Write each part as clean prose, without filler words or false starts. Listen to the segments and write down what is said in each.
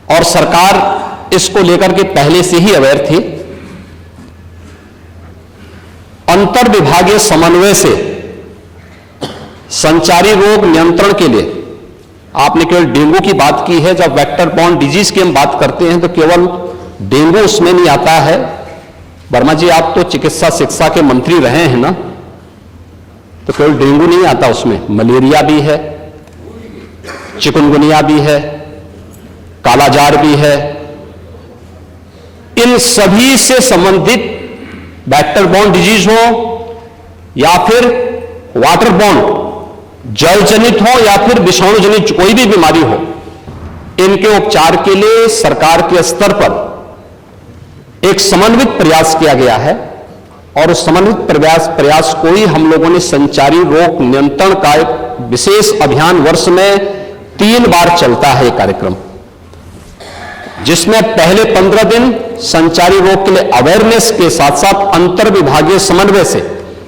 और सरकार इसको लेकर के पहले से ही अवेयर थी। अंतर विभागीय समन्वय से संचारी रोग नियंत्रण के लिए, आपने केवल डेंगू की बात की है, जब वेक्टर बॉर्न डिजीज की हम बात करते हैं तो केवल डेंगू उसमें नहीं आता है। वर्मा जी, आप तो चिकित्सा शिक्षा के मंत्री रहे हैं ना, तो केवल डेंगू नहीं आता उसमें, मलेरिया भी है, चिकनगुनिया भी है, कालाजार भी है। इन सभी से संबंधित वेक्टर बॉर्न डिजीज हो या फिर वाटर बॉर्न जल जनित हो या फिर विषाणु जनित कोई भी बीमारी हो, इनके उपचार के लिए सरकार के स्तर पर एक समन्वित प्रयास किया गया है। और उस समन्वित प्रयास को ही हम लोगों ने संचारी रोग नियंत्रण का एक विशेष अभियान, वर्ष में 3 बार चलता है कार्यक्रम, जिसमें पहले 15 दिन संचारी रोग के लिए अवेयरनेस के साथ साथ अंतर विभागीय समन्वय से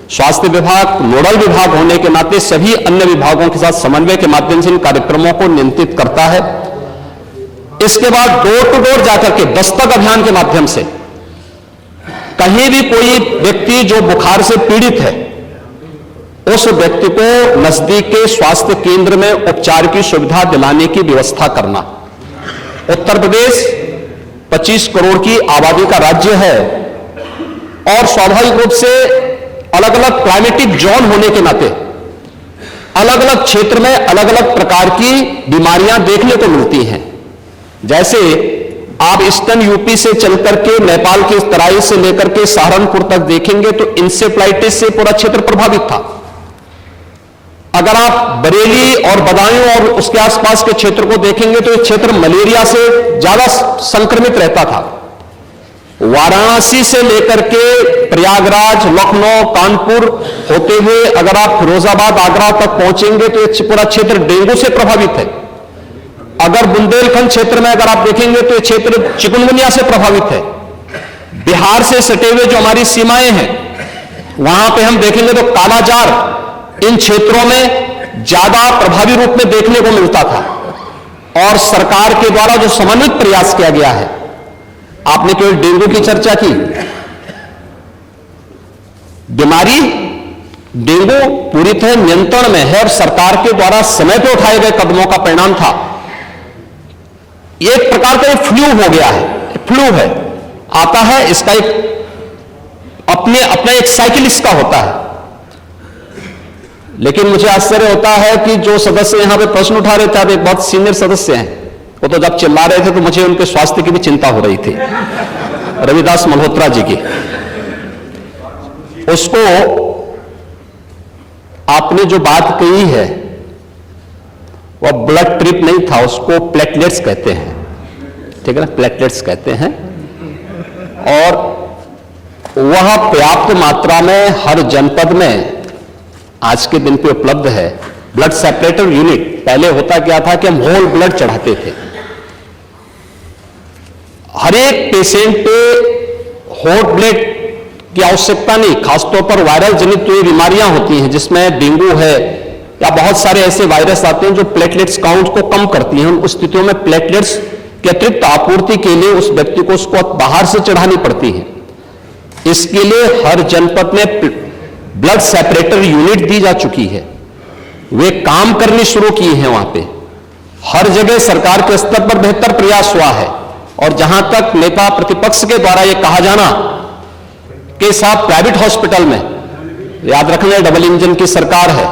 स्वास्थ्य विभाग नोडल विभाग होने के नाते सभी अन्य विभागों के साथ समन्वय के माध्यम से इन कार्यक्रमों को नियंत्रित करता है। इसके बाद डोर टू डोर जाकर के दस्तक अभियान के माध्यम से कहीं भी कोई व्यक्ति जो बुखार से पीड़ित है, उस व्यक्ति को नजदीक के स्वास्थ्य केंद्र में उपचार की सुविधा दिलाने की व्यवस्था करना। उत्तर प्रदेश 25 करोड़ की आबादी का राज्य है और स्वाभाविक रूप से अलग अलग क्लाइमेटिक जोन होने के नाते अलग अलग क्षेत्र में अलग अलग प्रकार की बीमारियां देखने को मिलती हैं। जैसे आप ईस्टर्न यूपी से चलकर के नेपाल की तराई से लेकर के सहारनपुर तक देखेंगे तो इंसेफ्लाइटिस से पूरा क्षेत्र प्रभावित था। अगर आप बरेली और बदायूं और उसके आसपास के क्षेत्र को देखेंगे तो यह क्षेत्र मलेरिया से ज्यादा संक्रमित रहता था। वाराणसी से लेकर के प्रयागराज, लखनऊ, कानपुर होते हुए अगर आप फिरोजाबाद, आगरा तक पहुंचेंगे तो यह पूरा क्षेत्र डेंगू से प्रभावित है। अगर बुंदेलखंड क्षेत्र में अगर आप देखेंगे तो यह क्षेत्र चिकनगुनिया से प्रभावित है। बिहार से सटे हुए जो हमारी सीमाएं हैं वहां पे हम देखेंगे तो कालाजार इन क्षेत्रों में ज्यादा प्रभावी रूप में देखने को मिलता था। और सरकार के द्वारा जो समन्वित प्रयास किया गया है, आपने केवल डेंगू की चर्चा की, बीमारी डेंगू पूरी तरह नियंत्रण में है और सरकार के द्वारा समय पर उठाए गए कदमों का परिणाम था। एक प्रकार का एक फ्लू हो गया है, फ्लू है, आता है, इसका एक अपना एक साइकिल इसका होता है। लेकिन मुझे आश्चर्य होता है कि जो सदस्य यहां पे प्रश्न उठा रहे थे, एक बहुत सीनियर सदस्य हैं, वो तो जब चिल्ला रहे थे तो मुझे उनके स्वास्थ्य की भी चिंता हो रही थी, रविदास मल्होत्रा जी की। उसको आपने जो बात कही है वह ब्लड ट्रिप नहीं था, उसको प्लेटलेट्स कहते हैं, ठीक है ना, प्लेटलेट्स कहते हैं। और वह पर्याप्त मात्रा में हर जनपद में आज के दिन पे उपलब्ध है। ब्लड सेपरेटर यूनिट, पहले होता क्या था कि हम होल ब्लड चढ़ाते थे। हर एक पेशेंट पे होल ब्लड की आवश्यकता नहीं, खासतौर पर वायरल जनित जो बीमारियां होती हैं जिसमें डेंगू है या बहुत सारे ऐसे वायरस आते हैं जो प्लेटलेट्स काउंट को कम करती हैं। उन स्थितियों में प्लेटलेट्स के अतिरिक्त आपूर्ति के लिए उस व्यक्ति को उसको बाहर से चढ़ानी पड़ती है। इसके लिए हर जनपद में ब्लड सेपरेटर यूनिट दी जा चुकी है, वे काम करनी शुरू की है। वहां पे हर जगह सरकार के स्तर पर बेहतर प्रयास हुआ है। और जहां तक नेता प्रतिपक्ष के द्वारा यह कहा जाना कि साहब प्राइवेट हॉस्पिटल में, याद रखना डबल इंजन की सरकार है,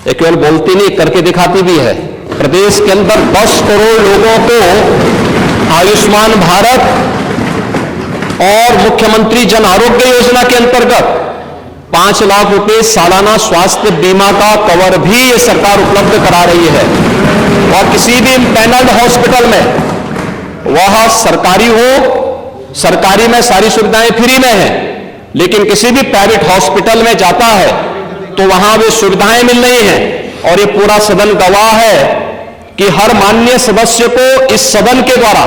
ये केवल बोलती नहीं करके दिखाती भी है। प्रदेश के अंदर 10 करोड़ लोगों को आयुष्मान भारत और मुख्यमंत्री जन आरोग्य योजना के अंतर्गत 5 लाख रुपए सालाना स्वास्थ्य बीमा का कवर भी ये सरकार उपलब्ध करा रही है। और किसी भी पैनल्ड हॉस्पिटल में, वह सरकारी हो, सरकारी में सारी सुविधाएं फ्री में हैं, लेकिन किसी भी प्राइवेट हॉस्पिटल में जाता है तो वहां वे सुविधाएं मिल रही हैं। और ये पूरा सदन गवाह है कि हर माननीय सदस्य को इस सदन के द्वारा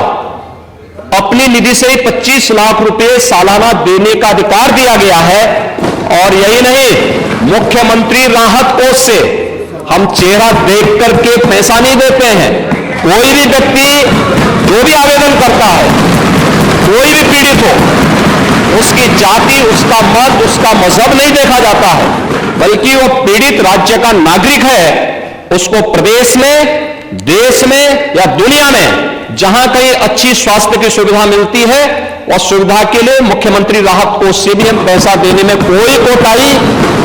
अपनी निधि से 25 लाख रुपए सालाना देने का अधिकार दिया गया है। और यही नहीं, मुख्यमंत्री राहत कोष से हम चेहरा देख करके पैसा नहीं देते हैं। कोई भी व्यक्ति जो भी आवेदन करता है, कोई भी पीड़ित हो, उसकी जाति, उसका मत, उसका मजहब नहीं देखा जाता है, बल्कि वो पीड़ित राज्य का नागरिक है। उसको प्रदेश में, देश में या दुनिया में जहां कहीं अच्छी स्वास्थ्य की सुविधा मिलती है, और सुविधा के लिए मुख्यमंत्री राहत कोष से भी हम पैसा देने में कोई कोताही,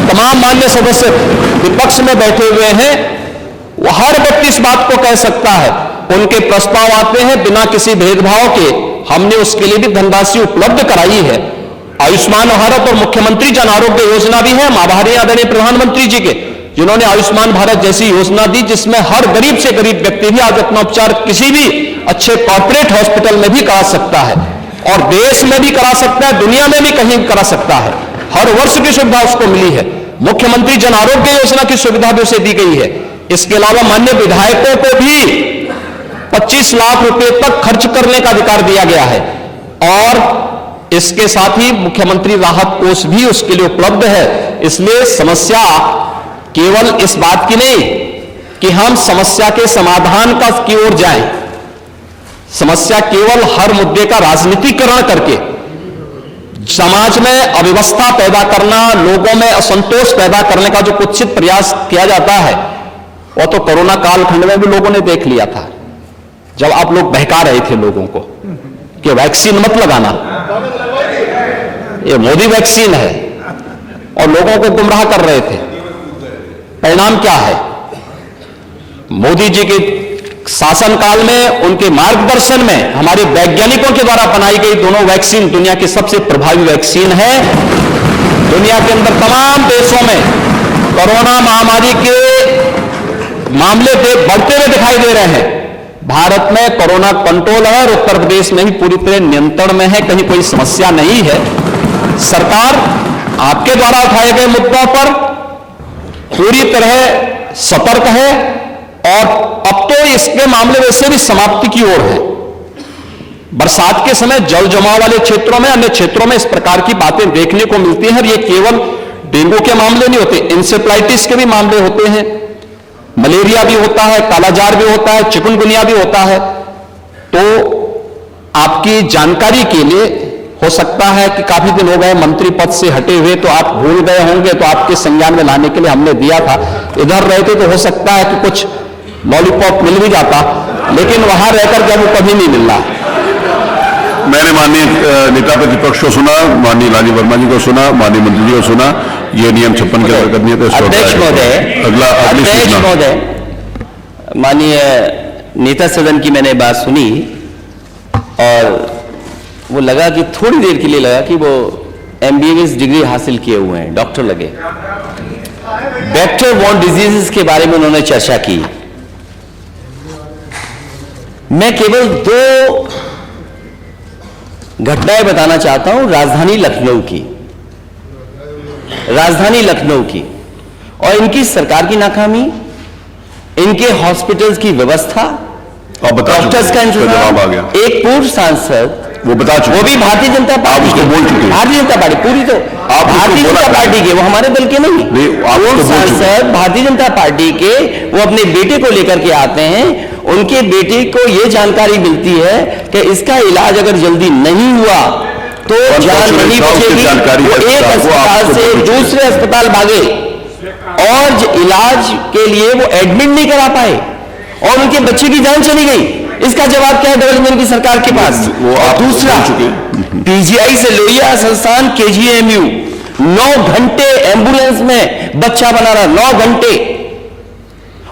तमाम मान्य सदस्य विपक्ष में बैठे हुए हैं, वो हर व्यक्ति इस बात को कह सकता है। उनके प्रस्ताव आते हैं बिना किसी भेदभाव के, हमने उसके लिए भी धनराशि उपलब्ध कराई है। आयुष्मान भारत और मुख्यमंत्री जन आरोग्य योजना भी है, आभारी आदरणीय प्रधानमंत्री जी के, जिन्होंने आयुष्मान भारत जैसी योजना दी, जिसमें हर गरीब से गरीब व्यक्ति भी आज अपना उपचार किसी भी अच्छे कॉर्पोरेट हॉस्पिटल में भी करा सकता है, और देश में भी करा सकता है, दुनिया में भी कहीं करा सकता है। हर वर्ष की सुविधा उसको मिली है। मुख्यमंत्री जन आरोग्य योजना की सुविधा भी उसे दी गई है। इसके अलावा माननीय विधायकों को भी 25 लाख रुपए तक खर्च करने का अधिकार दिया गया है, और इसके साथ ही मुख्यमंत्री राहत कोष भी उसके लिए उपलब्ध है। इसलिए समस्या केवल इस बात की नहीं कि हम समस्या के समाधान की ओर जाएं, समस्या केवल हर मुद्दे का राजनीतिकरण करके समाज में अव्यवस्था पैदा करना, लोगों में असंतोष पैदा करने का जो कुत्सित प्रयास किया जाता है, वो तो कोरोना कालखंड में भी लोगों ने देख लिया था, जब आप लोग बहका रहे थे लोगों को कि वैक्सीन मत लगाना, ये मोदी वैक्सीन है, और लोगों को गुमराह कर रहे थे। परिणाम क्या है? मोदी जी के शासनकाल में, उनके मार्गदर्शन में हमारे वैज्ञानिकों के द्वारा बनाई गई दोनों वैक्सीन दुनिया की सबसे प्रभावी वैक्सीन है। दुनिया के अंदर तमाम देशों में कोरोना महामारी के मामले बढ़ते हुए दिखाई दे रहे हैं। भारत में कोरोना कंट्रोल है, और उत्तर प्रदेश में भी पूरी तरह नियंत्रण में है, कहीं कोई समस्या नहीं है। सरकार आपके द्वारा उठाए गए मुद्दों पर पूरी तरह सतर्क है, और अब तो इसके मामले वैसे भी समाप्ति की ओर है। बरसात के समय जल जमाव वाले क्षेत्रों में, अन्य क्षेत्रों में इस प्रकार की बातें देखने को मिलती हैं, और ये केवल डेंगू के मामले नहीं होते, इंसेफ्लाइटिस के भी मामले होते हैं, मलेरिया भी होता है, कालाजार भी होता है, चिकनगुनिया भी होता है। तो आपकी जानकारी के लिए, हो सकता है कि काफी दिन हो गए मंत्री पद से हटे हुए, तो आप भूल गए होंगे, तो आपके संज्ञान में लाने के लिए हमने दिया था। इधर रहते तो हो सकता है कि कुछ लॉलीपॉप मिल भी जाता, लेकिन वहां रहकर जब वो कभी नहीं मिल रहा। मैंने माननीय नेता प्रतिपक्ष को सुना, माननीय लाली वर्मा जी को सुना, माननीय मंत्री जी को सुना। ये नियम 56 के अंतर्गत नहीं है। अध्यक्ष महोदय, माननीय नेता सदन की मैंने बात सुनी, और वो लगा कि थोड़ी देर के लिए लगा कि वो MBBS डिग्री हासिल किए हुए हैं, डॉक्टर लगे। वेक्टर बॉर्न डिजीजेस के बारे में उन्होंने चर्चा की। मैं केवल 2 घटनाएं बताना चाहता हूं राजधानी लखनऊ की, और इनकी सरकार की नाकामी, इनके हॉस्पिटल्स की व्यवस्था, डॉक्टर्स का इंतजाम। एक पूर्व सांसद, वो बता चुके, वो भी भारतीय जनता पार्टी के, बोल चुके, भारतीय जनता पार्टी पूरी, तो भारतीय जनता पार्टी के, वो हमारे दल के नहीं, पूर्व सांसद भारतीय जनता पार्टी के, वो अपने बेटे को लेकर के आते हैं। उनके बेटे को ये जानकारी मिलती है कि इसका इलाज अगर जल्दी नहीं हुआ तो जान नहीं बचेगी। वो एक अस्पताल से दूसरे अस्पताल भागे, और इलाज के लिए वो एडमिट नहीं करा पाए, और उनके बच्चे की जान चली गई। इसका जवाब क्या है डेवलपमेंट की सरकार के पास? दूसरा, PGI से लोहिया संस्थान KGMU 9 घंटे एम्बुलेंस में बच्चा बना रहा, 9 घंटे,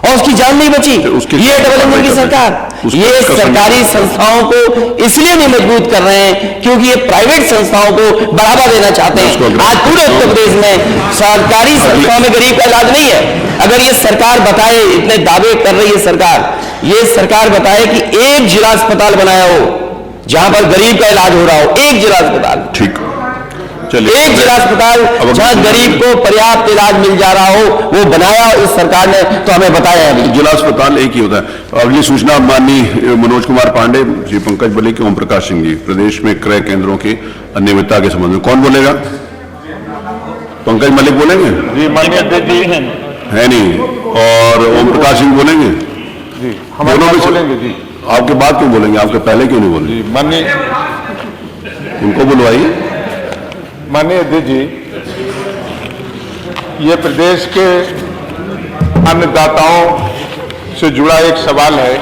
और उसकी जान नहीं बची। ये डेवलपमेंट की सरकार। ये सरकारी संस्थाओं को इसलिए नहीं मजबूत कर रहे हैं क्योंकि ये प्राइवेट संस्थाओं को बढ़ावा देना चाहते हैं। आज पूरे उत्तर प्रदेश में सरकारी संस्थाओं में गरीब का इलाज नहीं है। अगर ये सरकार बताए, इतने दावे कर रही है सरकार, ये सरकार बताए कि एक जिला अस्पताल बनाया हो जहां पर गरीब का इलाज हो रहा हो, एक जिला अस्पताल, ठीक, चलिए, एक जिला अस्पताल जहां गरीब को पर्याप्त इलाज मिल जा रहा हो, वो बनाया इस सरकार ने, तो हमें बताया अभी। जिला अस्पताल एक ही होता है। अगली सूचना माननीय मनोज कुमार पांडे, श्री पंकज बली के ओम प्रकाश सिंह जी, प्रदेश में क्रय केंद्रों की अनियमितता के संबंध में कौन बोलेगा? पंकज मलिक बोलेंगे? जी, माननीय अध्यक्ष जी है नहीं, और ओम प्रकाश सिंह बोलेंगे? जी, हम बोलेंगे जी। आपके बाद क्यों बोलेंगे, आपके पहले क्यों नहीं बोलेंगे? माननीय उनको बुलवाइए। माननीय अध्यक्ष जी, ये प्रदेश के अन्नदाताओं से जुड़ा एक सवाल है।